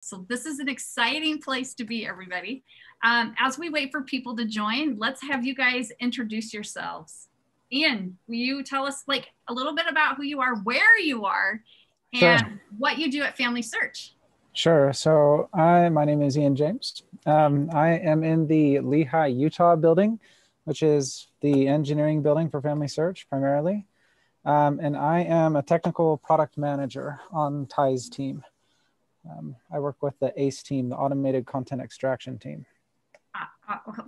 So this is an exciting place to be, everybody. As we wait for people to join, let's have you guys introduce yourselves. Ian, will you tell us like a little bit about who you are, where you are, and Sure. what you do at Family Search? Sure. So my name is Ian James. I am in the Lehigh, Utah building, which is the engineering building for Family Search primarily. And I am a technical product manager on Ty's team. I work with the ACE team, the automated content extraction team.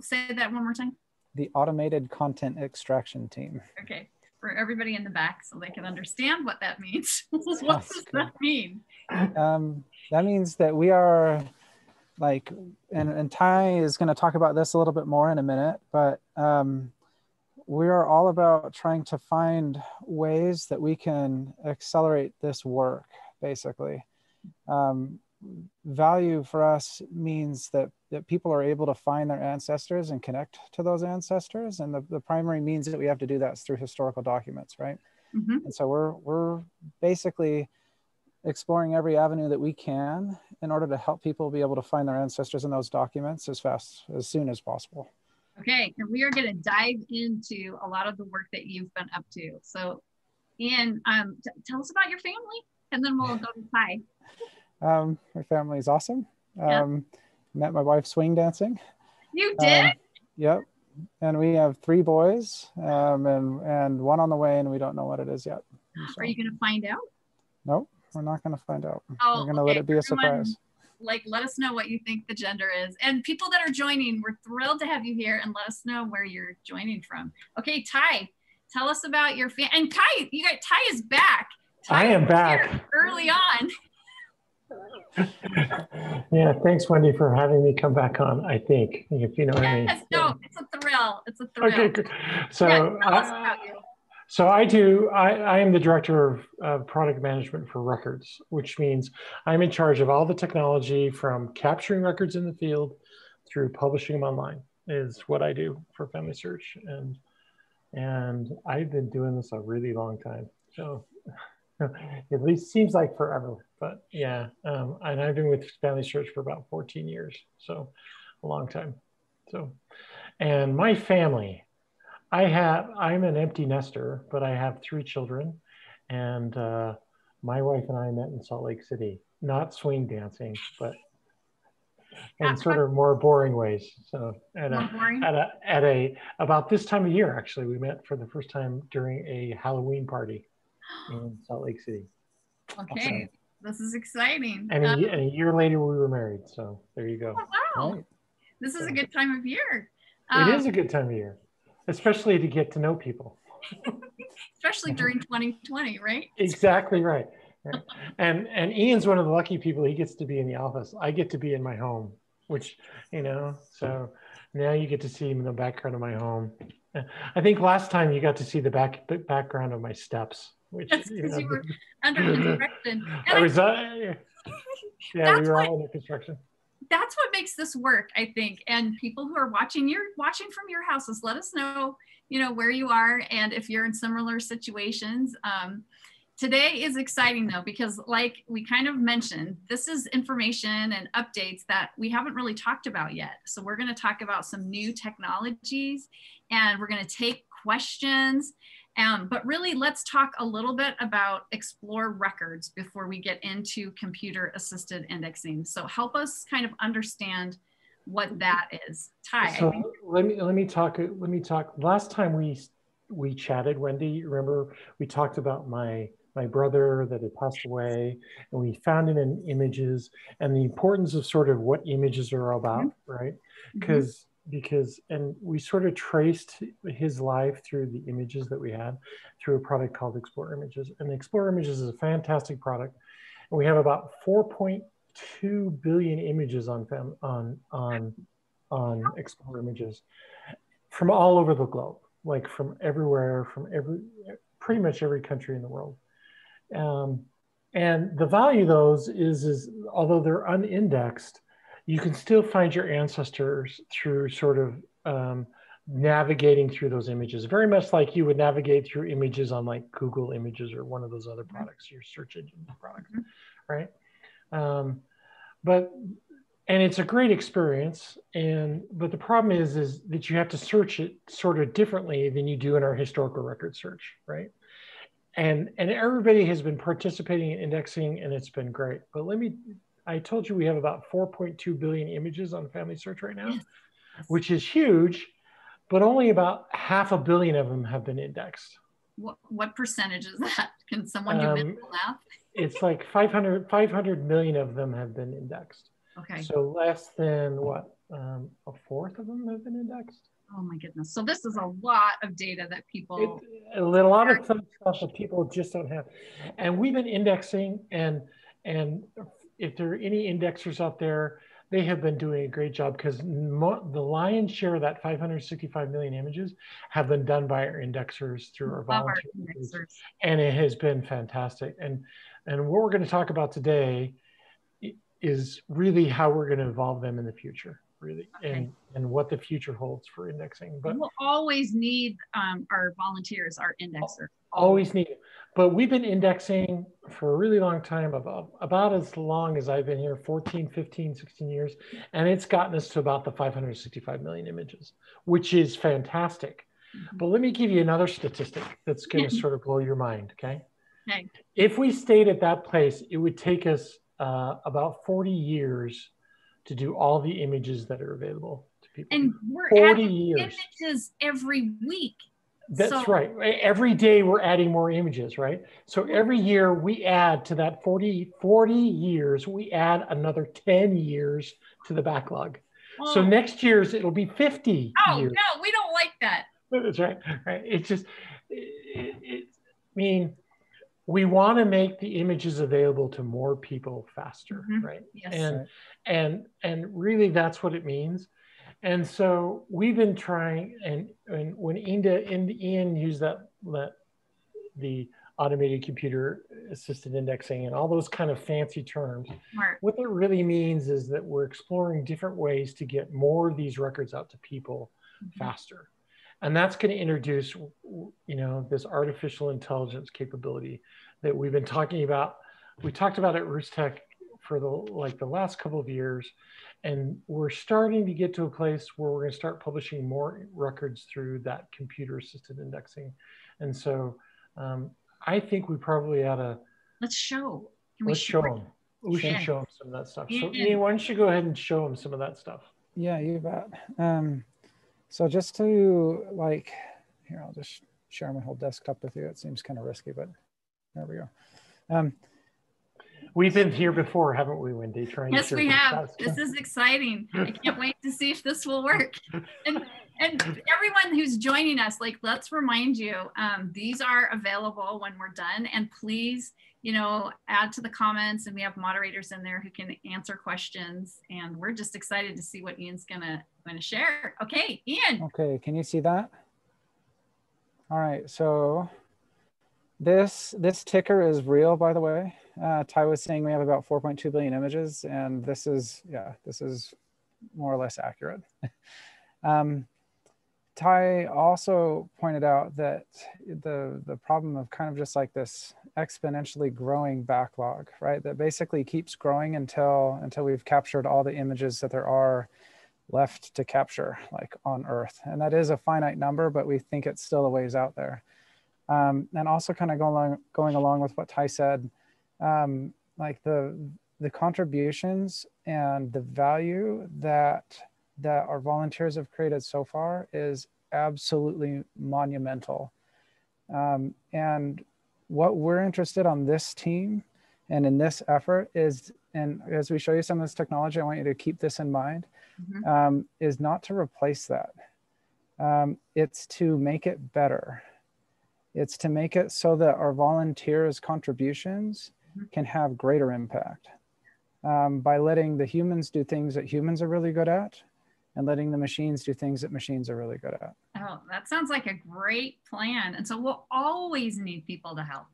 Say that one more time. The automated content extraction team. Okay, for everybody in the back so they can understand what that means. What does that mean? That means that we are like, and Ty is going to talk about this a little bit more in a minute, but we are all about trying to find ways that we can accelerate this work, basically. Value for us means that people are able to find their ancestors and connect to those ancestors. And the primary means that we have to do that is through historical documents, right? Mm-hmm. And so we're basically exploring every avenue that we can in order to help people be able to find their ancestors in those documents as soon as possible. Okay, and we are going to dive into a lot of the work that you've been up to. So, Ian, tell us about your family, and then we'll go to Ty. My family is awesome. Met my wife swing dancing. You did? Yep. And we have 3 boys and one on the way, and we don't know what it is yet. So. Are you going to find out? Nope, we're not going to find out. Oh, we're going to let it be a surprise. Like, let us know what you think the gender is. And people that are joining, we're thrilled to have you here, and let us know where you're joining from. Okay, Ty, tell us about your family. And Ty, Ty is back. I am back. Early on. Yeah, thanks, Wendy, for having me come back on, I think, if you know what I mean. Yes, no, it's a thrill. It's a thrill. Okay, good. So, yeah, tell us about you. So I am the director of product management for records, which means I'm in charge of all the technology from capturing records in the field through publishing them online is what I do for Family Search. And I've been doing this a really long time. So at least seems like forever, but yeah. And I've been with Family Search for about 14 years. So a long time. So, and my family, I'm an empty nester, but I have 3 children, and my wife and I met in Salt Lake City, not swing dancing, but in sort of more boring ways. So about this time of year, actually, we met for the first time during a Halloween party in Salt Lake City. Okay, this is exciting. And a year later, we were married. So there you go. Oh, wow, this is a good time of year. It is a good time of year. Especially to get to know people. Especially during 2020, right? Exactly right. And Ian's one of the lucky people. He gets to be in the office. I get to be in my home, which, so now you get to see him in the background of my home. I think last time you got to see the background of my steps, which because you were under construction. Yeah, we were all under construction. That's what makes this work, I think. And people who are watching, you're watching from your houses. Let us know, where you are and if you're in similar situations. Today is exciting though, because like we kind of mentioned, this is information and updates that we haven't really talked about yet. So we're going to talk about some new technologies and we're going to take questions. But really, let's talk a little bit about Explore Records before we get into computer-assisted indexing. So help us kind of understand what that is. Ty, so let me talk. Last time we chatted, Wendy, remember we talked about my brother that had passed away, and we found him in images and the importance of sort of what images are about, right? Because and we sort of traced his life through the images that we had through a product called Explore Images. And Explore Images is a fantastic product. And we have about 4.2 billion images on Explore Images from all over the globe, like from everywhere, pretty much every country in the world. And the value of those is although they're unindexed, you can still find your ancestors through sort of navigating through those images, very much like you would navigate through images on like Google Images or one of those other products, your search engine products, right? but and it's a great experience. But the problem is that you have to search it sort of differently than you do in our historical record search, right? And everybody has been participating in indexing, and it's been great. But I told you we have about 4.2 billion images on Family Search right now, which is huge, but only about 500 million of them have been indexed. What percentage is that? Can someone do mental math? It's like 500 million of them have been indexed. Okay. So less than what, a fourth of them have been indexed? Oh my goodness. So this is a lot of data that people... A lot of stuff that people just don't have. And we've been indexing, and if there are any indexers out there, they have been doing a great job, because the lion's share of that 565 million images have been done by our indexers through our volunteers. And it has been fantastic. And what we're going to talk about today is really how we're going to evolve them in the future, really, okay. and what the future holds for indexing. But we'll always need our volunteers, our indexers. Always need it. But we've been indexing for a really long time, about as long as I've been here, 14, 15, 16 years. And it's gotten us to about the 565 million images, which is fantastic. Mm-hmm. But let me give you another statistic that's going to sort of blow your mind, okay? Okay. If we stayed at that place, it would take us about 40 years to do all the images that are available to people. And we're 40 adding years. Images every week. That's right. Every day we're adding more images, right? So every year we add to that 40 years, we add another 10 years to the backlog. Oh. So next year's it'll be 50 years. No, we don't like that. That's right. It's just, I mean, we want to make the images available to more people faster, mm-hmm. right? Yes. And really that's what it means. And so we've been trying, and when Ian used the automated computer assisted indexing and all those kind of fancy terms, right. What it really means is that we're exploring different ways to get more of these records out to people mm-hmm. faster. And that's going to introduce, this artificial intelligence capability that we've been talking about. We talked about at RootsTech for the last couple of years. And we're starting to get to a place where we're going to start publishing more records through that computer-assisted indexing. And so I think we probably ought to... Let's show. Let's show them. We should show them some of that stuff. So Ian, why don't you go ahead and show them some of that stuff? Yeah, you bet. So just to here, I'll just share my whole desktop with you. It seems kind of risky, but there we go. We've been here before, haven't we, Wendy? Yes, we have. This is exciting. I can't wait to see if this will work. And everyone who's joining us, let's remind you, these are available when we're done. And please, add to the comments, and we have moderators in there who can answer questions. And we're just excited to see what Ian's gonna share. Okay, Ian. Okay, can you see that? All right, so this ticker is real, by the way. Ty was saying we have about 4.2 billion images, and this is more or less accurate. Ty also pointed out that the problem of kind of just like this exponentially growing backlog, right? That basically keeps growing until we've captured all the images that there are left to capture, on Earth. And that is a finite number, but we think it's still a ways out there. And also kind of going along with what Ty said, the contributions and the value that our volunteers have created so far is absolutely monumental. And what we're interested on this team and in this effort is, and as we show you some of this technology, I want you to keep this in mind, mm-hmm. Is not to replace that. It's to make it better. It's to make it so that our volunteers' contributions can have greater impact by letting the humans do things that humans are really good at and letting the machines do things that machines are really good at. Oh, that sounds like a great plan. And so we'll always need people to help.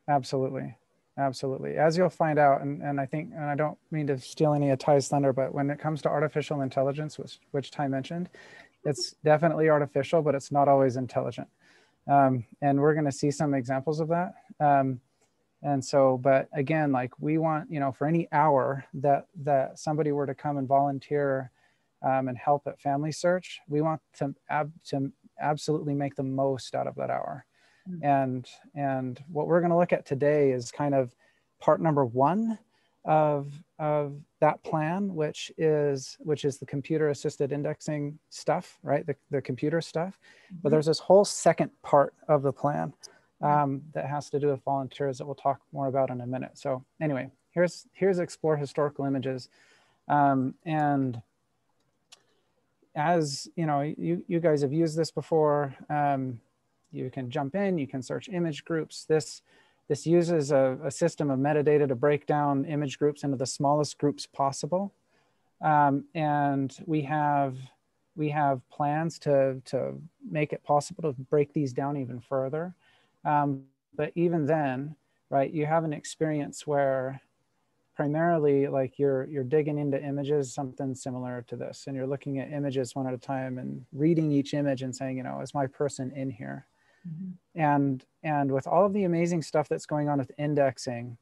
Absolutely. Absolutely. As you'll find out, and I think, and I don't mean to steal any of Ty's thunder, but when it comes to artificial intelligence, which Ty mentioned, it's definitely artificial, but it's not always intelligent. And we're going to see some examples of that. And so, but again, like we want, you know, for any hour that somebody were to come and volunteer and help at Family Search, we want to absolutely make the most out of that hour. And what we're going to look at today is kind of part number one of that plan, which is the computer assisted indexing stuff, right? The computer stuff. But there's this whole second part of the plan that has to do with volunteers that we'll talk more about in a minute. So anyway, here's Explore Historical Images. And as you know, you guys have used this before. You can jump in, you can search image groups. This uses a system of metadata to break down image groups into the smallest groups possible. And we have plans to make it possible to break these down even further. But even then, right, you have an experience where primarily like you're digging into images, something similar to this, and you're looking at images one at a time and reading each image and saying, you know, is my person in here? And with all of the amazing stuff that's going on with indexing,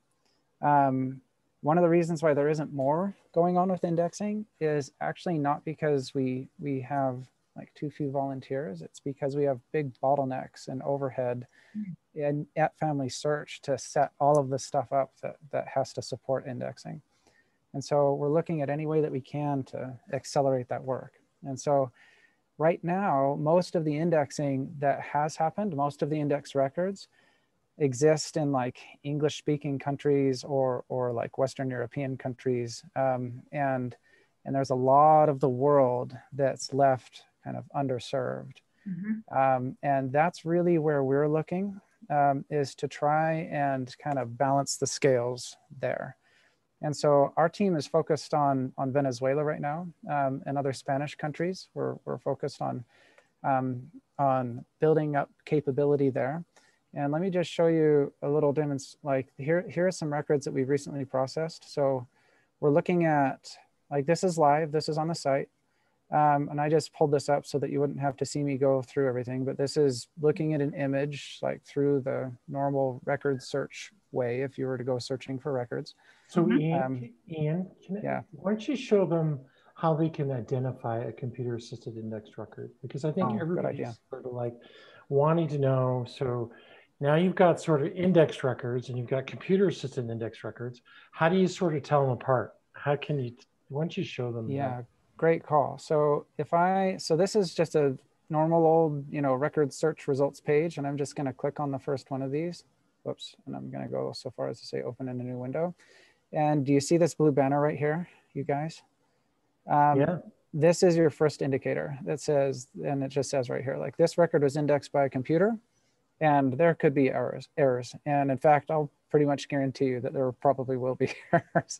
one of the reasons why there isn't more going on with indexing is actually not because we have like too few volunteers. It's because we have big bottlenecks and overhead at Family Search to set all of the stuff up that has to support indexing. And so we're looking at any way that we can to accelerate that work. And so right now, most of the indexing that has happened, most of the index records exist in like English speaking countries or like Western European countries. And there's a lot of the world that's left kind of underserved. And that's really where we're looking, is to try and kind of balance the scales there. And so our team is focused on Venezuela right now, and other Spanish countries. We're focused on building up capability there. And let me just show you a little like here are some records that we've recently processed. So we're looking at, like, this is live, this is on the site. And I just pulled this up so that you wouldn't have to see me go through everything, but this is looking at an image like through the normal record search way if you were to go searching for records. So Ian, why don't you show them how they can identify a computer assisted index record? Because I think everybody's sort of like wanting to know. So now you've got sort of index records and you've got computer assisted index records. How do you sort of tell them apart? Why don't you show them? Yeah. Great call. So so this is just a normal old, you know, record search results page, and I'm just going to click on the first one of these. Whoops. And I'm going to go so far as to say open in a new window. And do you see this blue banner right here, you guys? Yeah. This is your first indicator that says, and it just says right here, like this record was indexed by a computer and there could be errors. And in fact, I'll pretty much guarantee you that there probably will be errors.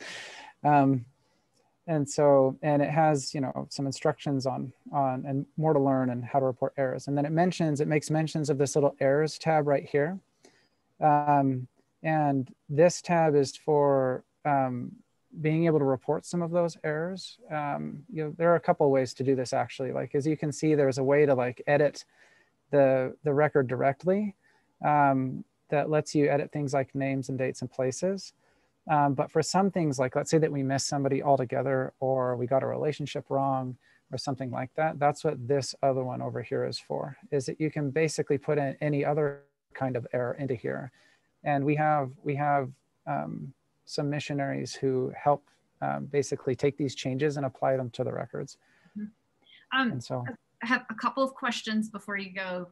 And so, and it has, you know, some instructions on and more to learn and how to report errors. And then it makes mentions of this little errors tab right here. And this tab is for being able to report some of those errors. You know, there are a couple of ways to do this actually. Like, as you can see, there's a way to like edit the record directly that lets you edit things like names and dates and places. But for some things, like let's say that we missed somebody altogether, or we got a relationship wrong or something like that, that's what this other one over here is for, is that you can basically put in any other kind of error into here. And we have some missionaries who help basically take these changes and apply them to the records. And so I have a couple of questions before you go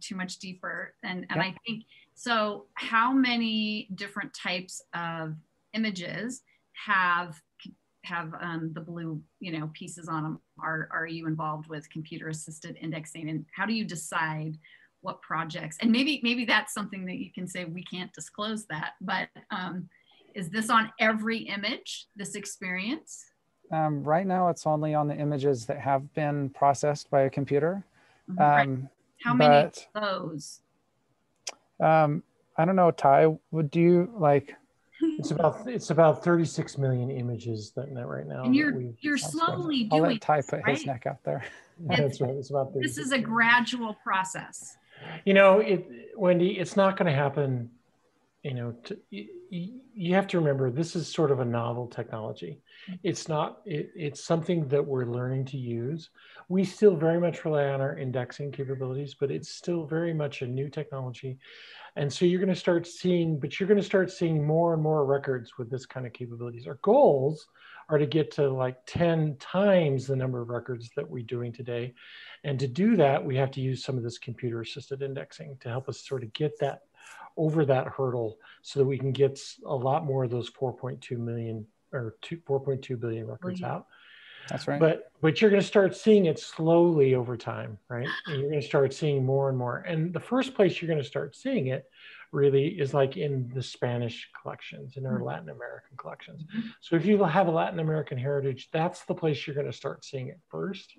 too much deeper. And I think, so how many different types of images have the blue, you know, pieces on them? Are you involved with computer assisted indexing, and how do you decide what projects? And maybe that's something that you can say, we can't disclose that, but is this on every image, this experience? Right now, it's only on the images that have been processed by a computer. Right. How many of those? I don't know, Ty, would you like? It's about 36 million images that right now. And you're slowly doing. I'll let Ty put his neck out there. That's right. It's about 36. This is a gradual process. You know, Wendy, it's not going to happen you know, you have to remember this is sort of a novel technology. It's not, it's something that we're learning to use. We still very much rely on our indexing capabilities, but it's still very much a new technology. And so you're going to start seeing, but you're going to start seeing more and more records with this kind of capabilities. Our goals are to get to like 10 times the number of records that we're doing today. And to do that, we have to use some of this computer assisted indexing to help us sort of get that over that hurdle so that we can get a lot more of those 4.2 million or 4.2 billion records out. That's right. But you're going to start seeing it slowly over time, right? And you're going to start seeing more and more. And the first place you're going to start seeing it really is like in the Spanish collections, in our Latin American collections. So if you have a Latin American heritage, that's the place you're going to start seeing it first.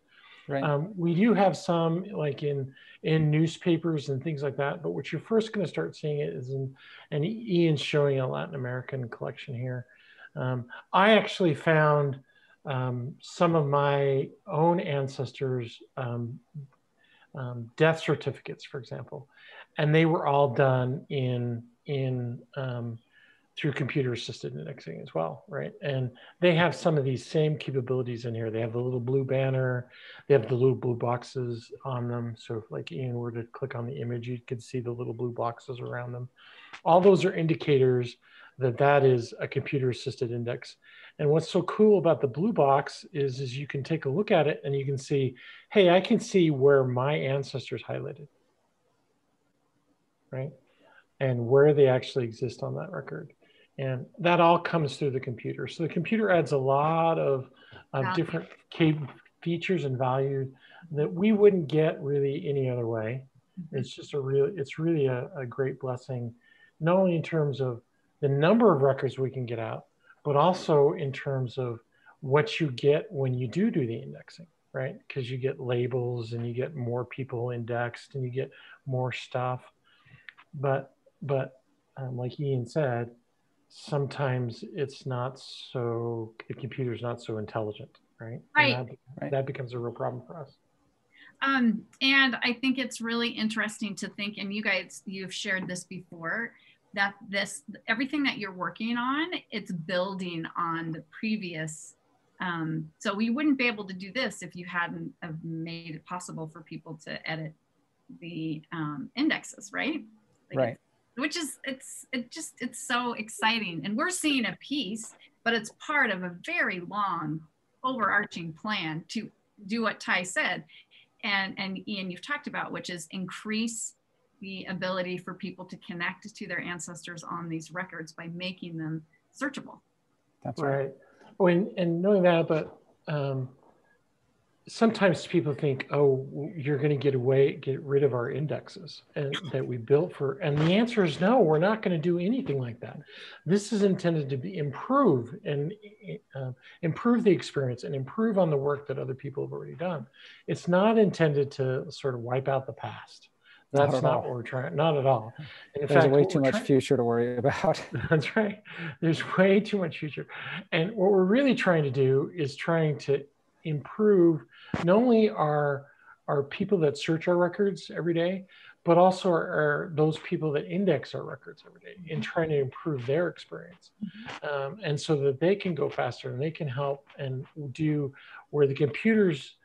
Right. We do have some like in newspapers and things like that, but what you're first going to start seeing it is in, and Ian's showing a Latin American collection here. I actually found some of my own ancestors' death certificates, for example, and they were all done through computer-assisted indexing as well, right? And they have some of these same capabilities in here. They have the little blue banner, they have the little blue boxes on them. So if like Ian were to click on the image, you could see the little blue boxes around them. All those are indicators that that is a computer-assisted index. And what's so cool about the blue box is you can take a look at it and you can see, hey, I can see where my ancestors highlighted, right? And where they actually exist on that record. And that all comes through the computer. So the computer adds a lot of different features and values that we wouldn't get really any other way. It's just it's really a great blessing, not only in terms of the number of records we can get out, but also in terms of what you get when you do the indexing, right? Because you get labels and you get more people indexed and you get more stuff. But like Ian said, sometimes it's not so, the computer's not so intelligent, right? Right. And that becomes a real problem for us. And I think it's really interesting to think, and you guys, you've shared this before, that everything that you're working on, it's building on the previous. So we wouldn't be able to do this if you hadn't have made it possible for people to edit the indexes, right? Like right. Which is, it's so exciting. And we're seeing a piece, but it's part of a very long overarching plan to do what Ty said. And Ian, you've talked about, which is increase the ability for people to connect to their ancestors on these records by making them searchable. That's right. And knowing that, but sometimes people think, oh, you're going to get rid of our indexes and that we built for, and the answer is no, we're not going to do anything like that. This is intended to improve the experience and improve on the work that other people have already done. It's not intended to sort of wipe out the past. That's not what we're trying, not at all. In fact, there's way too much future to worry about. That's right. There's way too much future. And what we're really trying to do is trying to improve not only our people that search our records every day, but also those people that index our records every day, in trying to improve their experience. And so that they can go faster and they can help and do where the computers,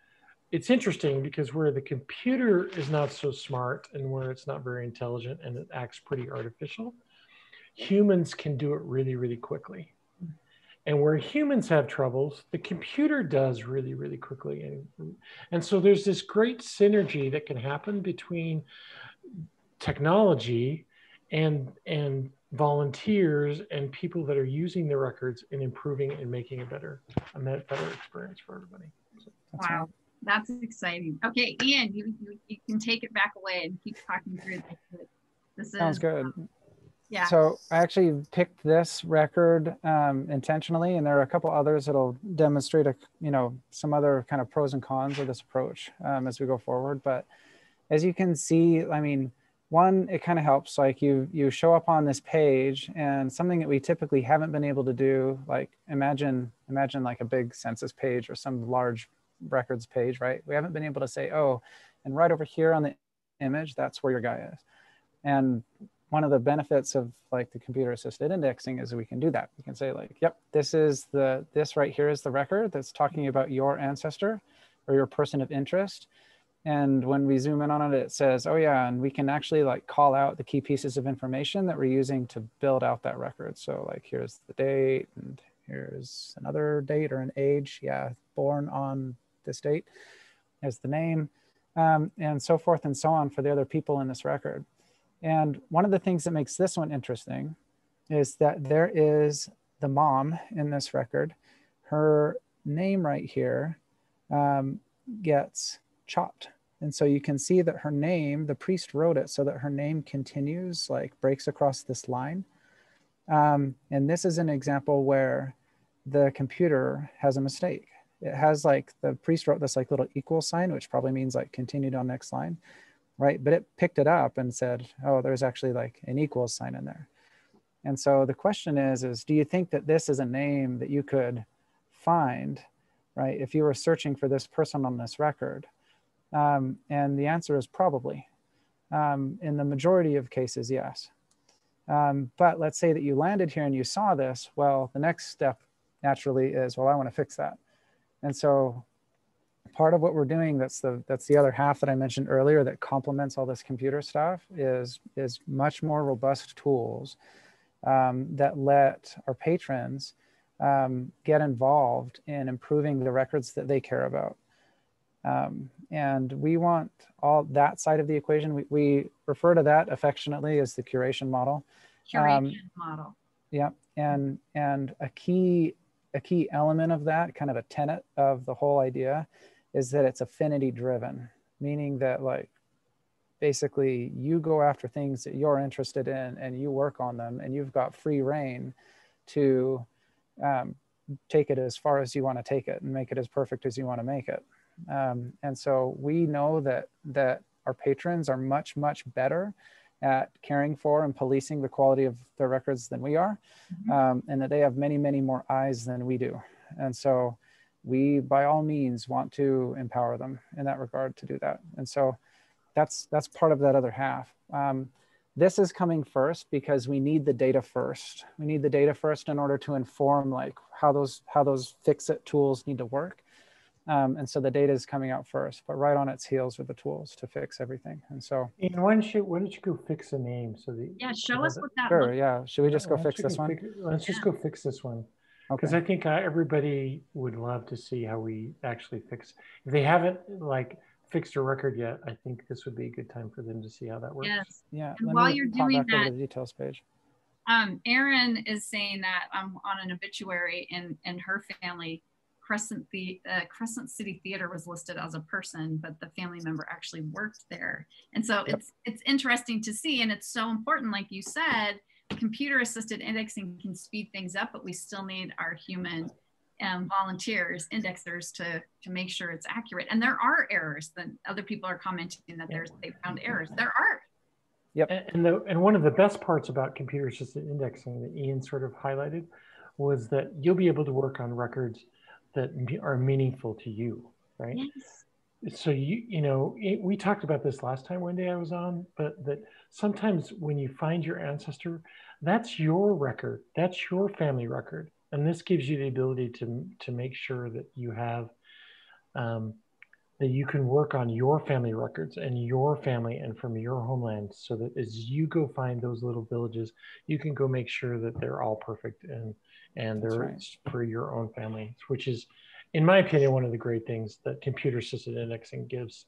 it's interesting because where the computer is not so smart and where it's not very intelligent and it acts pretty artificial, humans can do it really, really quickly. And where humans have troubles, the computer does really, really quickly. And so there's this great synergy that can happen between technology and volunteers and people that are using the records and improving and making a better experience for everybody. So, wow, that's exciting. Okay, Ian, you can take it back away and keep talking through this. Sounds good. Yeah. So I actually picked this record intentionally, and there are a couple others that'll demonstrate some other kind of pros and cons of this approach as we go forward. But as you can see, I mean, one, it kind of helps, like you show up on this page, and something that we typically haven't been able to do, like imagine like a big census page or some large records page, right? We haven't been able to say, oh, and right over here on the image, that's where your guy is. And one of the benefits of like the computer assisted indexing is we can do that. We can say like, yep, this right here is the record that's talking about your ancestor or your person of interest. And when we zoom in on it, it says, oh yeah, and we can actually like call out the key pieces of information that we're using to build out that record. So like, here's the date, and here's another date or an age. Yeah, born on this date. There's the name, and so forth and so on for the other people in this record. And one of the things that makes this one interesting is that there is the mom in this record. Her name right here gets chopped. And so you can see that her name, the priest wrote it so that her name continues, like breaks across this line. And this is an example where the computer has a mistake. It has like, the priest wrote this like little equal sign, which probably means like continued on next line, right? But it picked it up and said, oh, there's actually like an equals sign in there. And so the question is do you think that this is a name that you could find, right, if you were searching for this person on this record? And the answer is probably. In the majority of cases, yes. But let's say that you landed here and you saw this. Well, the next step naturally is, well, I want to fix that. And so part of what we're doing, that's the other half that I mentioned earlier that complements all this computer stuff, is much more robust tools that let our patrons get involved in improving the records that they care about. And we want all that side of the equation. We refer to that affectionately as the curation model. Curation model. Yeah, and a key element of that, kind of a tenet of the whole idea, is that it's affinity driven, meaning that like basically you go after things that you're interested in and you work on them, and you've got free reign to take it as far as you want to take it and make it as perfect as you want to make it. And so we know that our patrons are much, much better at caring for and policing the quality of their records than we are, and that they have many, many more eyes than we do. And so we, by all means, want to empower them in that regard to do that. And so that's part of that other half. This is coming first because we need the data first. We need the data first in order to inform like how those fix-it tools need to work. And so the data is coming out first, but right on its heels are the tools to fix everything. And so, Ian, why don't you go fix a name so that show us what that sure, looks. yeah. Should we just go fix this one? Let's just go fix this one. Because I think everybody would love to see how we actually fix. If they haven't like fixed a record yet, I think this would be a good time for them to see how that works. Yes. Yeah. And while you're doing that, over to the details page. Erin is saying that on an obituary in her family, Crescent City Theater was listed as a person, but the family member actually worked there. And so it's interesting to see, and it's so important, like you said, computer assisted indexing can speed things up, but we still need our human volunteers, indexers, to make sure it's accurate. And there are errors. That other people are commenting that they found errors. There are. Yep. And one of the best parts about computer assisted indexing that Ian sort of highlighted was that you'll be able to work on records that are meaningful to you, right? Yes. So we talked about this last time one day I was on, but that sometimes when you find your ancestor, that's your record, that's your family record, and this gives you the ability to make sure that you have that you can work on your family records and your family and from your homeland, so that as you go find those little villages, you can go make sure that they're all perfect and they're for your own family, which is, in my opinion, one of the great things that computer assisted indexing gives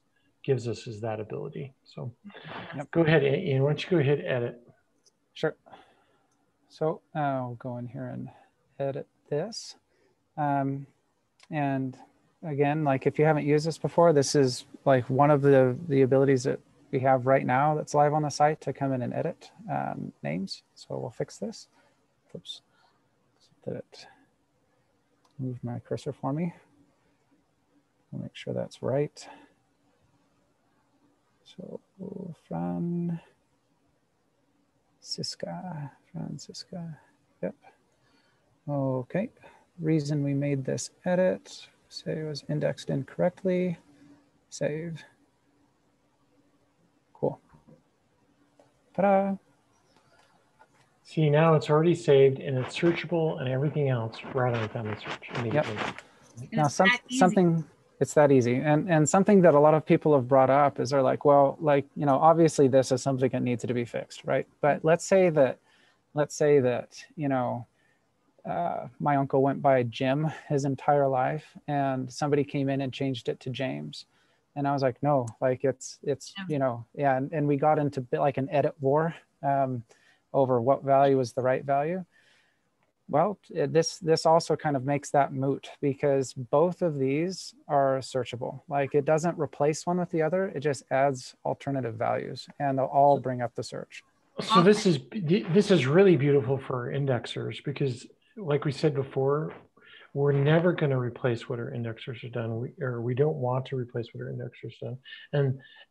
us is that ability. So go ahead, Ian, why don't you go ahead and edit? Sure. So I'll go in here and edit this. And again, like if you haven't used this before, this is like one of the abilities that we have right now that's live on the site to come in and edit names. So we'll fix this. Oops. Did it move my cursor for me? I'll make sure that's right. So Francisca, yep. Okay, reason we made this edit, say it was indexed incorrectly, save. Cool. Ta-da. See, now it's already saved and it's searchable and everything else right on Family Search immediately. And Now, it's that easy. something, it's that easy. And something that a lot of people have brought up is they're like, well, like, you know, obviously this is something that needs to be fixed, right? But let's say that, you know, my uncle went by Jim his entire life and somebody came in and changed it to James. And I was like, no, like it's, you know, yeah. And we got into like an edit war over what value is the right value. Well, this also kind of makes that moot because both of these are searchable. Like it doesn't replace one with the other. It just adds alternative values and they'll all bring up the search. So this is really beautiful for indexers because like we said before, we're never going to replace what our indexers have done, we don't want to replace what our indexers done,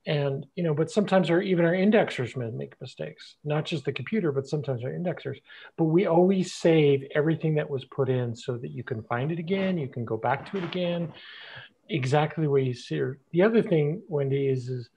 and you know, but sometimes even our indexers may make mistakes, not just the computer, but sometimes our indexers. But we always save everything that was put in so that you can find it again, you can go back to it again, exactly the way you see it. The other thing, Wendy, is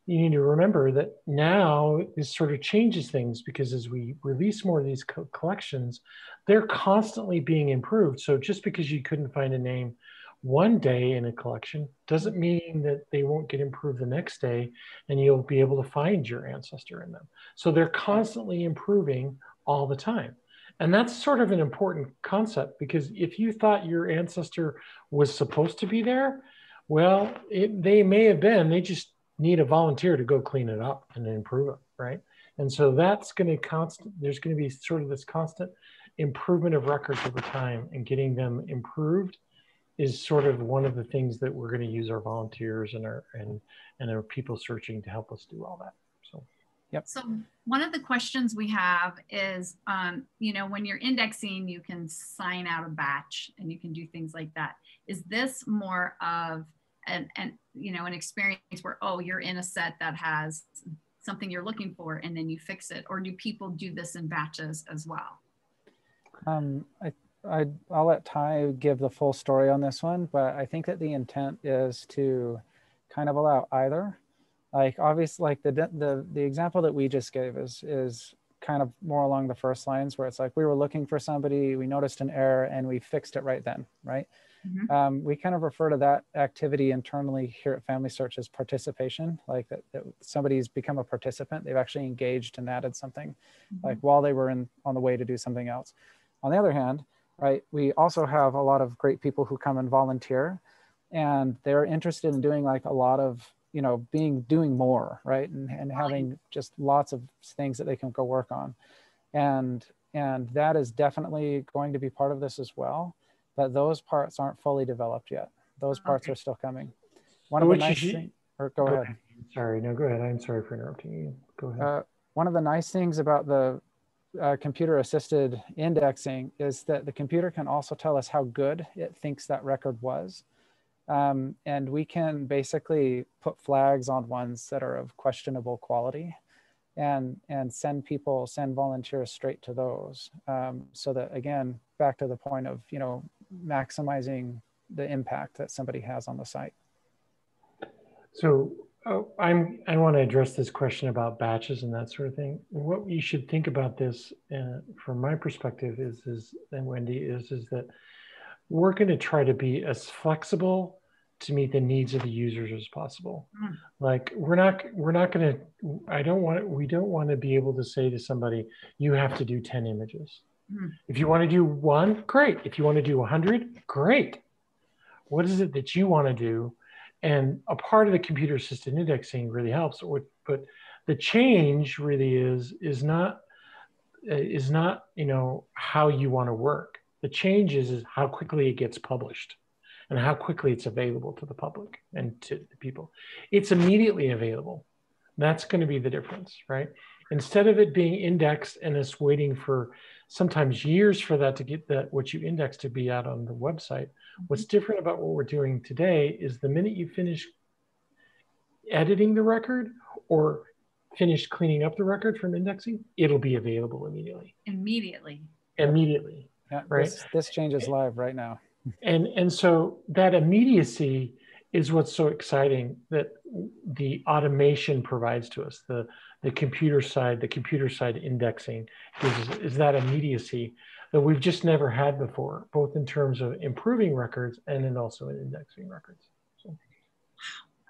you need to remember that now this sort of changes things because as we release more of these collections, they're constantly being improved. So just because you couldn't find a name one day in a collection doesn't mean that they won't get improved the next day and you'll be able to find your ancestor in them. So they're constantly improving all the time. And that's sort of an important concept because if you thought your ancestor was supposed to be there, well, they may have been, they just need a volunteer to go clean it up and improve it, right? And so that's going to there's going to be sort of this constant improvement of records over time, and getting them improved is sort of one of the things that we're going to use our volunteers and our people searching to help us do all that. So, yep. So one of the questions we have is, you know, when you're indexing, you can sign out a batch and you can do things like that. Is this more of an you know, an experience where, oh, you're in a set that has something you're looking for and then you fix it, or do people do this in batches as well? I'll let Ty give the full story on this one, but I think that the intent is to kind of allow either. Like obviously, like the example that we just gave is kind of more along the first lines where it's like we were looking for somebody, we noticed an error, and we fixed it right then, right? Mm-hmm. We kind of refer to that activity internally here at Family Search as participation, like that somebody's become a participant. They've actually engaged and added something, mm-hmm. like while they were on the way to do something else. On the other hand, right, we also have a lot of great people who come and volunteer, and they're interested in doing like a lot of, you know, doing more, right, and having just lots of things that they can go work on, and that is definitely going to be part of this as well. But those parts aren't fully developed yet. Those parts are still coming. One of the nice things, or go ahead. Sorry, no, go ahead. I'm sorry for interrupting you. Go ahead. One of the nice things about the computer-assisted indexing is that the computer can also tell us how good it thinks that record was. And we can basically put flags on ones that are of questionable quality and send volunteers straight to those. So that, again, back to the point of, you know, maximizing the impact that somebody has on the site. So I want to address this question about batches and that sort of thing. What you should think about this, from my perspective, and Wendy, is that we're going to try to be as flexible to meet the needs of the users as possible. Mm. Like we don't want to be able to say to somebody, you have to do 10 images. Mm. If you want to do one, great. If you want to do 100, great. What is it that you want to do? And a part of the computer assisted indexing really helps. But the change really is not, you know, how you want to work. The change is how quickly it gets published and how quickly it's available to the public and to the people. It's immediately available. That's going to be the difference, right? Instead of it being indexed and us waiting for sometimes years for that to get what you index to be out on the website. What's different about what we're doing today is the minute you finish editing the record or finish cleaning up the record from indexing, it'll be available immediately. Immediately. Yeah, right. This changes live right now. And so that immediacy is what's so exciting, that the automation provides to us. The computer side indexing is that immediacy that we've just never had before, both in terms of improving records and then also in indexing records. So.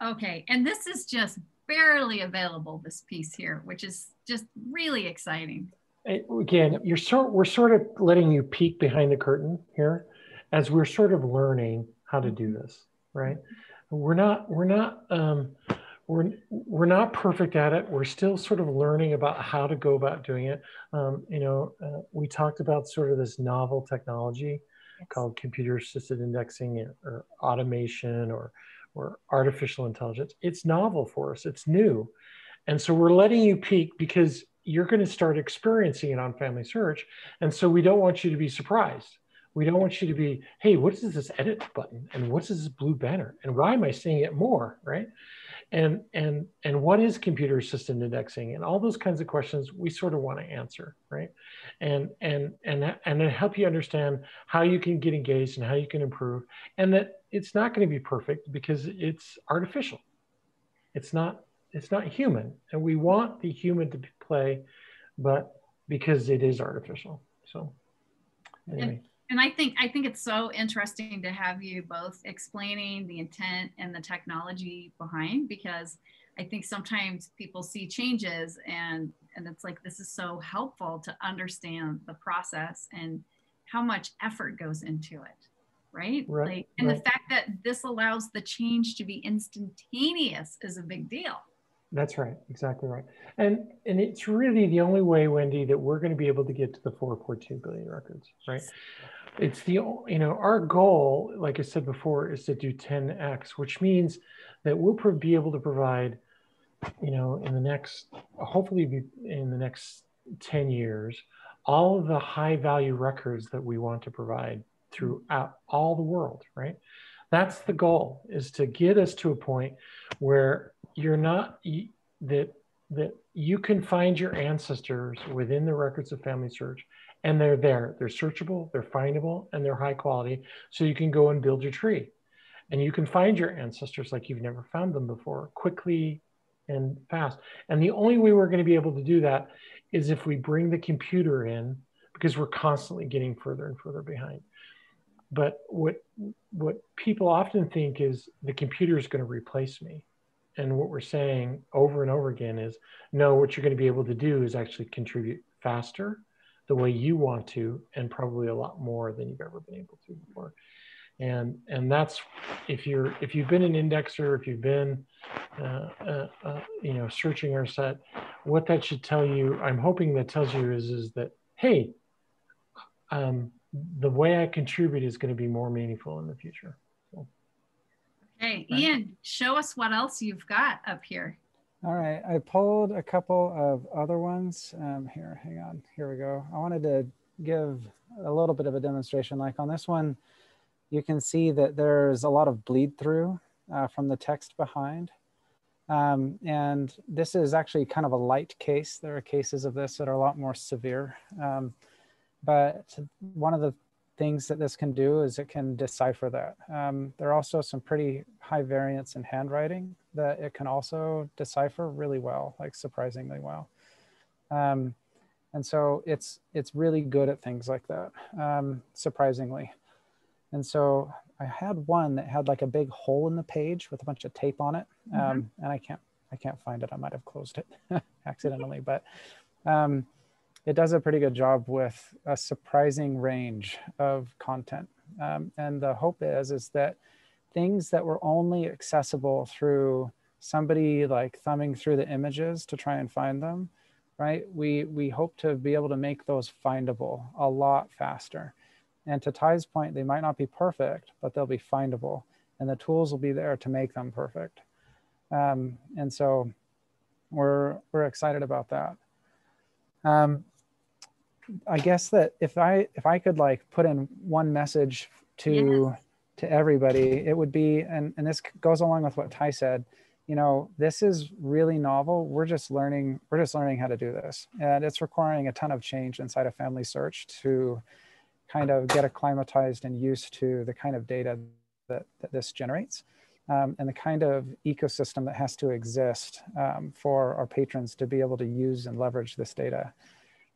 Okay, and this is just barely available, this piece here, which is just really exciting. Again, we're sort of letting you peek behind the curtain here as we're sort of learning how to do this, right? We're not perfect at it. We're still sort of learning about how to go about doing it. We talked about sort of this novel technology called computer-assisted indexing or automation or artificial intelligence. It's novel for us. It's new. And so we're letting you peek because you're going to start experiencing it on Family Search. And so we don't want you to be surprised. We don't want you to be, hey, what is this edit button? And what's this blue banner? And why am I seeing it more, right? And what is computer assisted indexing? And all those kinds of questions we sort of want to answer, right? And then help you understand how you can get engaged and how you can improve. And that it's not going to be perfect because it's artificial. It's not human. And we want the human to play, but because it is artificial. So anyway. And I think it's so interesting to have you both explaining the intent and the technology behind, because I think sometimes people see changes and it's like, this is so helpful to understand the process and how much effort goes into it, right? The fact that this allows the change to be instantaneous is a big deal. That's right, exactly right. And it's really the only way, Wendy, that we're going to be able to get to the 4.2 billion records, right? It's our goal, like I said before, is to do 10x, which means that we'll be able to provide, hopefully in the next 10 years, all of the high value records that we want to provide throughout all the world, right? That's the goal, is to get us to a point where that you can find your ancestors within the records of Family Search. And they're there, they're searchable, they're findable, and they're high quality. So you can go and build your tree. And you can find your ancestors like you've never found them before, quickly and fast. And the only way we're going to be able to do that is if we bring the computer in, because we're constantly getting further and further behind. But what people often think is the computer is going to replace me. And what we're saying over and over again is, no, what you're going to be able to do is actually contribute faster, the way you want to, and probably a lot more than you've ever been able to before. And that's, if you've been an indexer, if you've been searching our set, what that should tell you, I'm hoping that tells you is that, hey, the way I contribute is going to be more meaningful in the future. So, hey, right. Ian, show us what else you've got up here. All right, I pulled a couple of other ones. Here, hang on, here we go. I wanted to give a little bit of a demonstration. Like on this one, you can see that there's a lot of bleed through from the text behind. And this is actually kind of a light case. There are cases of this that are a lot more severe. But one of the things that this can do is it can decipher that. There are also some pretty high variance in handwriting that it can also decipher really well, like surprisingly well. And so it's really good at things like that, surprisingly. And so I had one that had like a big hole in the page with a bunch of tape on it. And I can't find it. I might have closed it accidentally, but it does a pretty good job with a surprising range of content. And the hope is that things that were only accessible through somebody like thumbing through the images to try and find them, right? We hope to be able to make those findable a lot faster. And to Ty's point, they might not be perfect, but they'll be findable. And the tools will be there to make them perfect. And so we're excited about that. I guess that if I could like put in one message to everybody, it would be, and this goes along with what Ty said, this is really novel. We're just learning how to do this. And it's requiring a ton of change inside of Family Search to kind of get acclimatized and used to the kind of data that this generates. and the kind of ecosystem that has to exist for our patrons to be able to use and leverage this data.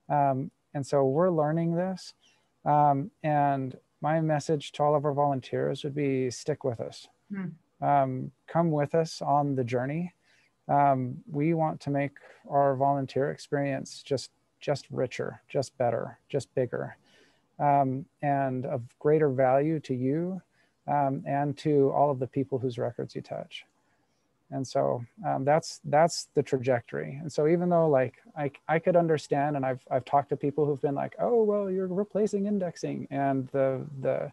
And so we're learning this. And my message to all of our volunteers would be stick with us. Come with us on the journey. We want to make our volunteer experience just richer, just better, just bigger, and of greater value to you and to all of the people whose records you touch. And so that's the trajectory. And so even though like I could understand, and I've talked to people who've been like, oh, well, you're replacing indexing. And the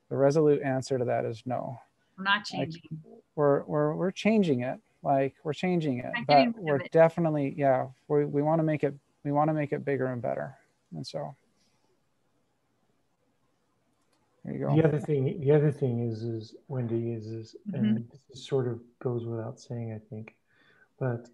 resolute answer to that is no. We're not changing. Like, we're changing it. Like we're changing it, but we're definitely, yeah, we want to make it bigger and better. And so there you go. The other thing is Wendy is and this sort of goes without saying, I think, but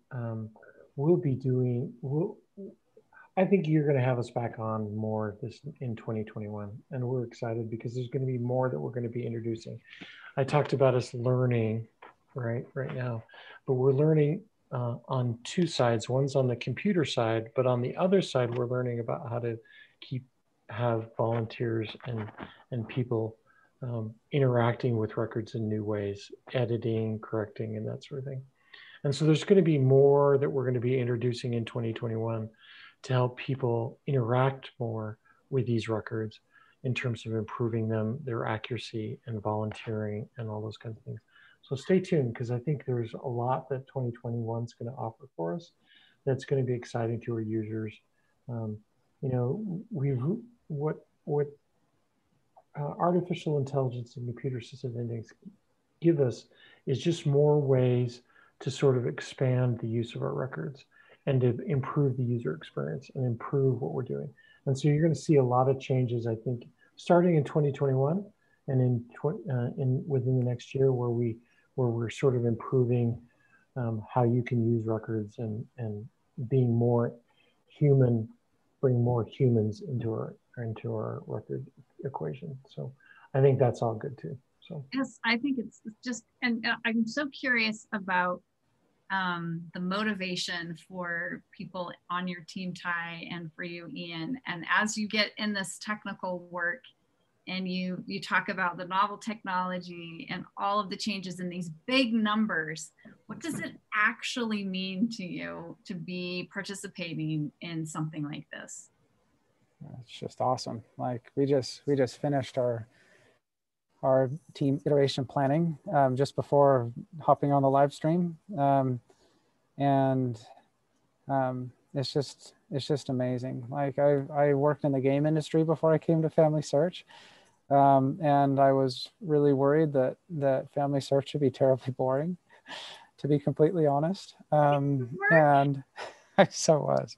I think you're going to have us back on more this in 2021, and we're excited because there's going to be more that we're going to be introducing. I talked about us learning right now, but we're learning on two sides. One's on the computer side, but on the other side, we're learning about how to have volunteers and people interacting with records in new ways, editing, correcting, and that sort of thing. And so there's going to be more that we're going to be introducing in 2021 to help people interact more with these records in terms of improving them, their accuracy and volunteering and all those kinds of things. So stay tuned, because I think there's a lot that 2021 is going to offer for us that's going to be exciting to our users. What artificial intelligence and computer-assisted index give us is just more ways to sort of expand the use of our records and to improve the user experience and improve what we're doing. And so you're going to see a lot of changes, I think, starting in 2021 and within the next year, where we're sort of improving how you can use records and being more human, bring more humans into our record equation. So I think that's all good too. So yes, I think it's just, and I'm so curious about the motivation for people on your team, Ty, and for you, Ian. And as you get in this technical work and you talk about the novel technology and all of the changes in these big numbers, what does it actually mean to you to be participating in something like this? It's just awesome. Like we just finished our team iteration planning just before hopping on the live stream. It's just amazing. Like I worked in the game industry before I came to Family Search. And I was really worried that Family Search would be terribly boring, to be completely honest. And I so was.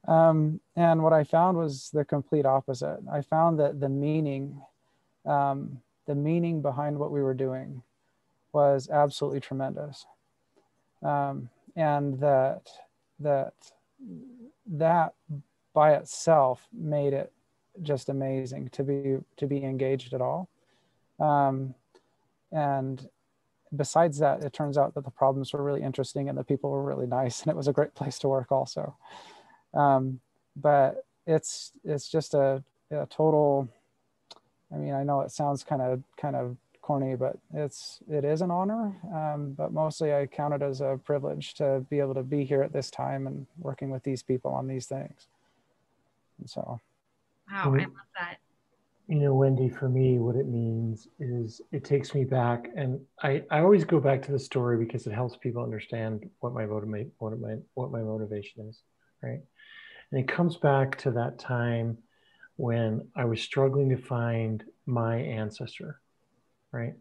And what I found was the complete opposite. I found that the meaning behind what we were doing was absolutely tremendous. And that by itself made it just amazing to be engaged at all. And besides that, it turns out that the problems were really interesting and the people were really nice, and it was a great place to work also. But it's just a total, I mean, I know it sounds kind of corny, but it is an honor. But mostly I count it as a privilege to be able to be here at this time and working with these people on these things. And so. Wow, I love that. You know, Wendy, for me, what it means is it takes me back, and I always go back to the story because it helps people understand what my motivation is, right? And it comes back to that time when I was struggling to find my ancestor, right?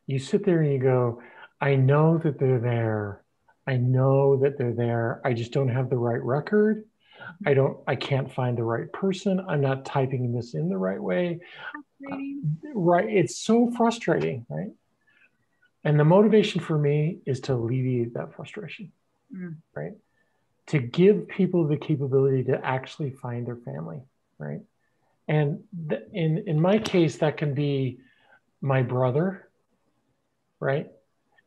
You sit there and you go, I know that they're there. I know that they're there. I just don't have the right record. I can't find the right person. I'm not typing this in the right way. Right. It's so frustrating, right? And the motivation for me is to alleviate that frustration, right? To give people the capability to actually find their family, right? And in my case, that can be my brother, right?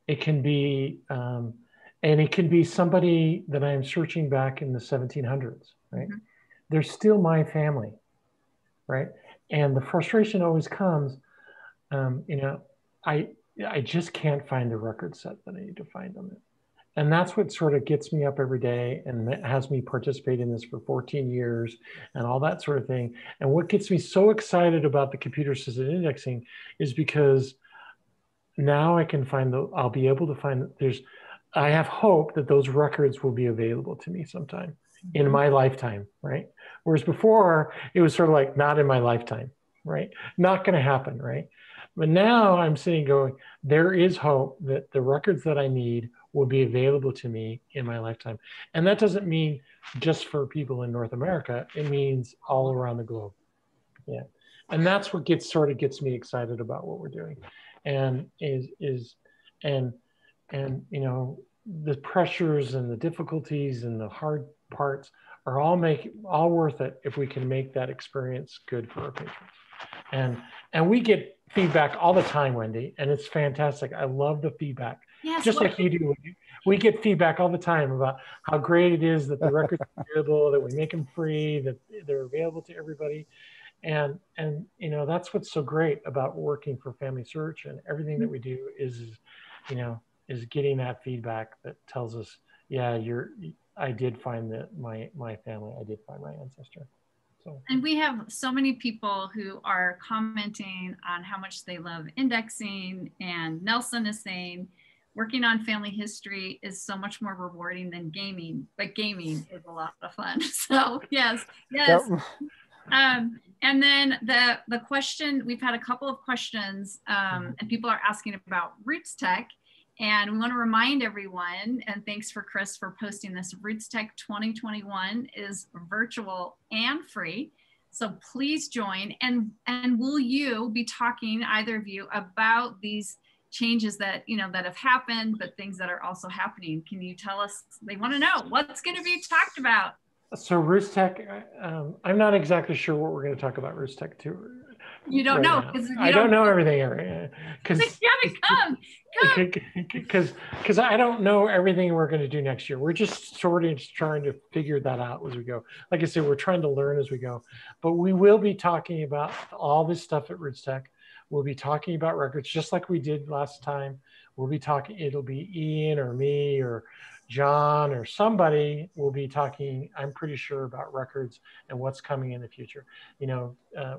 It can be, and it can be somebody that I'm searching back in the 1700s, right? Mm-hmm. They're still my family, right? And the frustration always comes, you know, I just can't find the record set that I need to find them in. And that's what sort of gets me up every day and has me participate in this for 14 years and all that sort of thing. And what gets me so excited about the computer assisted indexing is because now I can find I'll be able to find I have hope that those records will be available to me sometime in my lifetime, right? Whereas before it was sort of like, not in my lifetime, right? Not going to happen, right? But now I'm sitting going, there is hope that the records that I need will be available to me in my lifetime. And that doesn't mean just for people in North America. It means all around the globe. Yeah. And that's what gets me excited about what we're doing. And and you know, the pressures and the difficulties and the hard parts are all worth it if we can make that experience good for our patrons. And we get feedback all the time, Wendy, and it's fantastic. I love the feedback. Yes, just like you do. We get feedback all the time about how great it is that the records are available, that we make them free, that they're available to everybody. And you know, that's what's so great about working for Family Search, and everything that we do is, you know, is getting that feedback that tells us, yeah, I did find my family, I did find my ancestor. So. And we have so many people who are commenting on how much they love indexing, and Nelson is saying working on family history is so much more rewarding than gaming, but gaming is a lot of fun. So yes. Yep. And then the question, we've had a couple of questions, and people are asking about Roots Tech. And we want to remind everyone, and thanks for Chris for posting this, Roots Tech 2021 is virtual and free. So please join. And will you be talking, either of you, about these changes that, you know, that have happened, but things that are also happening? Can you tell us? They want to know what's going to be talked about. So Roots Tech, I'm not exactly sure what we're going to talk about Roots Tech too. You don't know. I don't know everything. Because I don't know everything we're going to do next year. We're just sort of trying to figure that out as we go. Like I said, we're trying to learn as we go. But we will be talking about all this stuff at Roots Tech. We'll be talking about records just like we did last time. We'll be talking, it'll be Ian or me or John or somebody will be talking, I'm pretty sure, about records and what's coming in the future. You know, I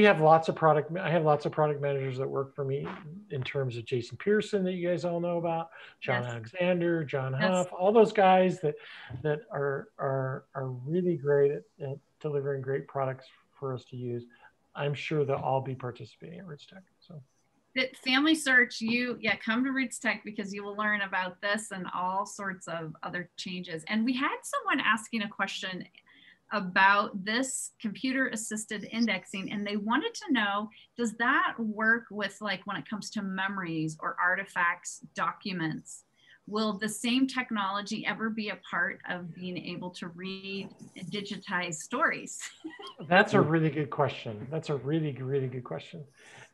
have lots of product managers that work for me, in terms of Jason Pearson that you guys all know about, John Alexander, John Huff, all those guys that are really great at delivering great products for us to use. I'm sure they'll all be participating at Roots Tech. So. Family Search, come to Roots Tech, because you will learn about this and all sorts of other changes. And we had someone asking a question about this computer assisted indexing, and they wanted to know, does that work with, like, when it comes to memories or artifacts, documents? Will the same technology ever be a part of being able to read and digitize stories? That's a really good question. That's a really, really good question.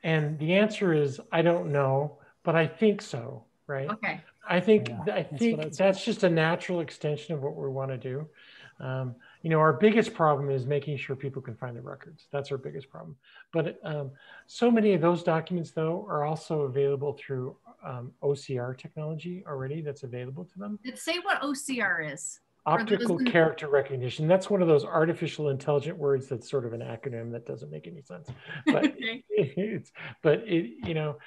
And the answer is, I don't know, but I think so, right? Okay. I think that's just a natural extension of what we want to do. You know, our biggest problem is making sure people can find the records. That's our biggest problem. But so many of those documents, though, are also available through OCR technology already that's available to them. Say what OCR is. Optical character recognition. That's one of those artificial intelligent words that's sort of an acronym that doesn't make any sense. But you know,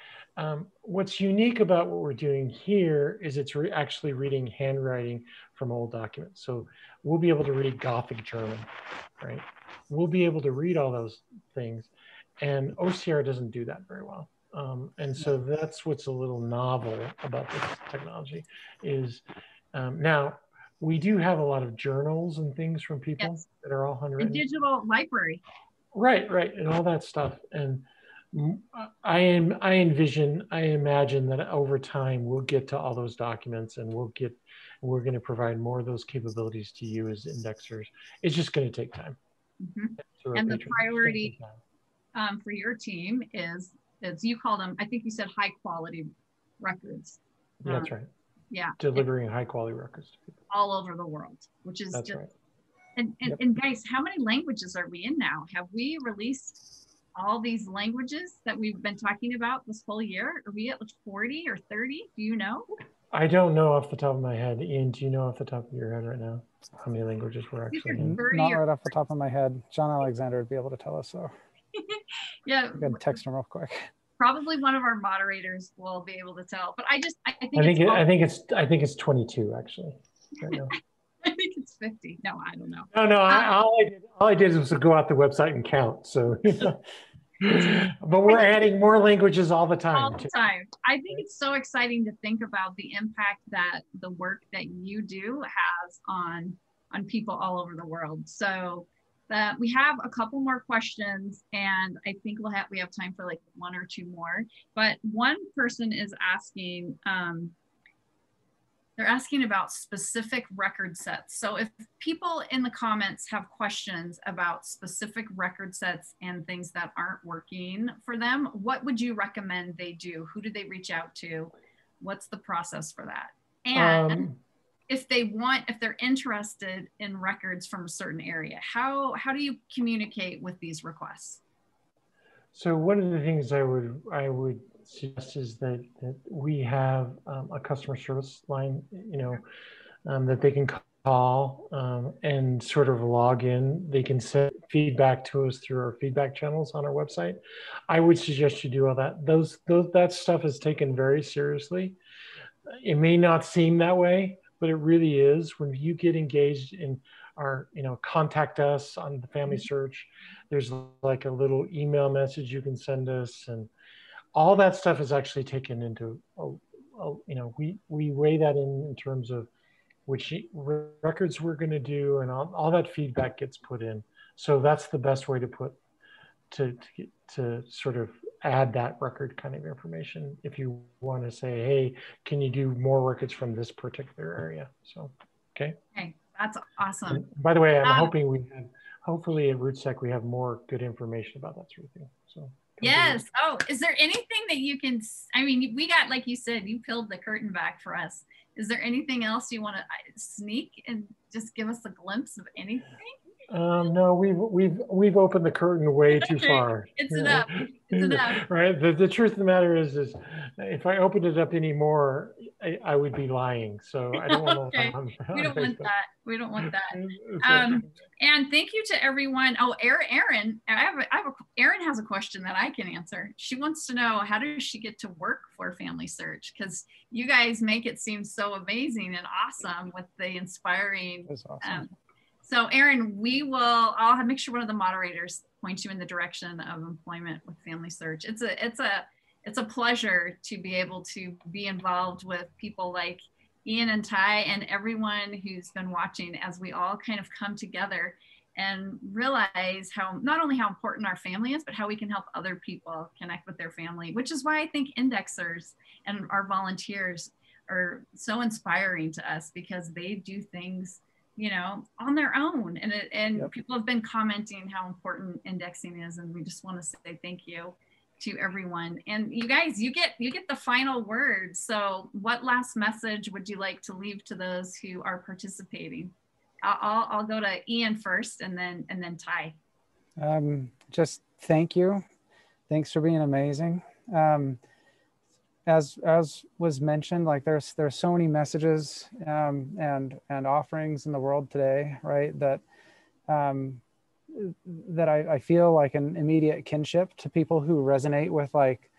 what's unique about what we're doing here is it's actually reading handwriting from old documents. So we'll be able to read Gothic German, right? We'll be able to read all those things, and OCR doesn't do that very well. And so that's what's a little novel about this technology is now. We do have a lot of journals and things from people that are all handwritten. A digital library. Right, and all that stuff. And I imagine that over time we'll get to all those documents, and we're going to provide more of those capabilities to you as indexers. It's just going to take time. Mm-hmm. And the priority for your team is, as you call them, I think you said high quality records. That's right. Yeah. Delivering high quality records to people. All over the world, which is That's just, right. And guys, how many languages are we in now? Have we released all these languages that we've been talking about this whole year? Are we at 40 or 30? Do you know? I don't know off the top of my head. Ian, do you know off the top of your head right now how many languages we're actually in? Not right off the top of my head. John Alexander would be able to tell us, so. Yeah. I can text him real quick. Probably one of our moderators will be able to tell, but I think it's 22 actually. Right now. I think it's 50. No, I don't know. No, all I did was go out the website and count. So, but we're adding more languages all the time. All the time. I think it's so exciting to think about the impact that the work that you do has on people all over the world. So we have a couple more questions, and I think we have time for like one or two more. But one person is asking, they're asking about specific record sets. So if people in the comments have questions about specific record sets and things that aren't working for them, what would you recommend they do? Who do they reach out to? What's the process for that? And if they're interested in records from a certain area, how do you communicate with these requests? So one of the things I would suggest is that we have a customer service line, that they can call and sort of log in. They can send feedback to us through our feedback channels on our website. I would suggest you do all that. That stuff is taken very seriously. It may not seem that way, but it really is. When you get engaged in our, contact us on the family search, there's like a little email message you can send us, and all that stuff is actually taken into, we weigh that in terms of which records we're going to do, and all that feedback gets put in. So that's the best way to sort of add that record kind of information if you want to say, hey, can you do more records from this particular area? So, okay. Okay, that's awesome. And by the way, I'm hoping hopefully at RootSec we have more good information about that sort of thing. So. Yes. Oh, is there anything that you can, we got, like you said, you peeled the curtain back for us. Is there anything else you want to sneak and just give us a glimpse of anything? No, we've opened the curtain way too far. It's enough. It's enough. Right. The truth of the matter is if I opened it up anymore, I would be lying. So I don't want to. Okay. We don't want that. We don't want that. And thank you to everyone. Oh, Erin, Erin has a question that I can answer. She wants to know, how does she get to work for Family Search? Because you guys make it seem so amazing and awesome with the inspiring. That's awesome. So Erin, I'll make sure one of the moderators points you in the direction of employment with Family Search. It's a pleasure to be able to be involved with people like Ian and Ty and everyone who's been watching, as we all kind of come together and realize not only how important our family is, but how we can help other people connect with their family, which is why I think indexers and our volunteers are so inspiring to us, because they do things on their own. And Yep. People have been commenting how important indexing is. And we just want to say thank you to everyone. And you guys, you get the final word. So what last message would you like to leave to those who are participating? I'll go to Ian first, and then Ty. Just thank you. Thanks for being amazing. As was mentioned, like there's so many messages and offerings in the world today, right? That I feel like an immediate kinship to people who resonate with like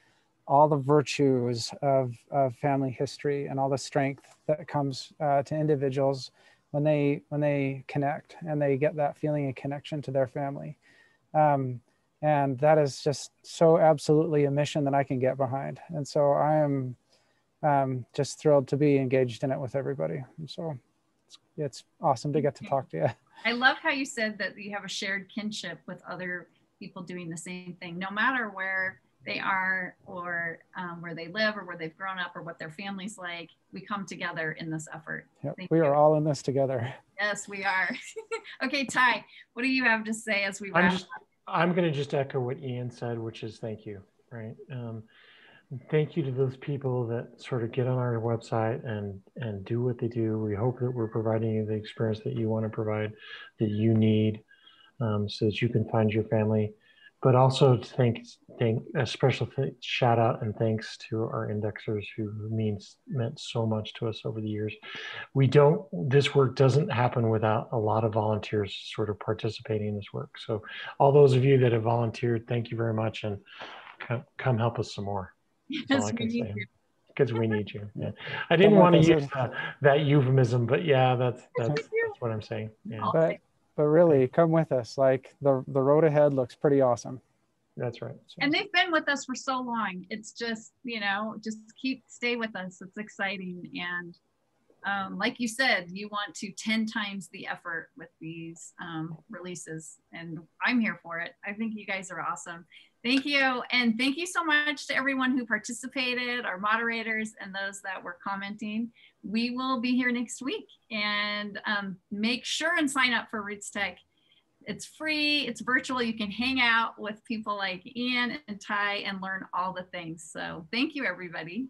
all the virtues of family history and all the strength that comes to individuals when they connect and they get that feeling of connection to their family. And that is just so absolutely a mission that I can get behind. And so I am just thrilled to be engaged in it with everybody. And so it's awesome to get to talk to you. I love how you said that you have a shared kinship with other people doing the same thing, no matter where they are or where they live or where they've grown up or what their family's like. We come together in this effort. Yep, we are all in this together. Yes, we are. Okay, Ty, what do you have to say as we wrap up? I'm going to just echo what Ian said, which is thank you, right? Thank you to those people that sort of get on our website and do what they do. We hope that we're providing you the experience that you want to provide, that you need, so that you can find your family. But also thank a special shout out and thanks to our indexers who meant so much to us over the years. This work doesn't happen without a lot of volunteers sort of participating in this work. So all those of you that have volunteered, thank you very much, and come help us some more. That's all I can say. Because we need you. Yeah. I didn't want to use that euphemism, but yeah, that's what I'm saying. Yeah. But really, come with us. Like the road ahead looks pretty awesome. That's right. And they've been with us for so long. It's just, just stay with us. It's exciting. And like you said, you want to 10 times the effort with these releases, and I'm here for it. I think you guys are awesome. Thank you. And thank you so much to everyone who participated, our moderators, and those that were commenting. We will be here next week, and make sure and sign up for Roots Tech. It's free, it's virtual. You can hang out with people like Ian and Ty and learn all the things. So thank you, everybody.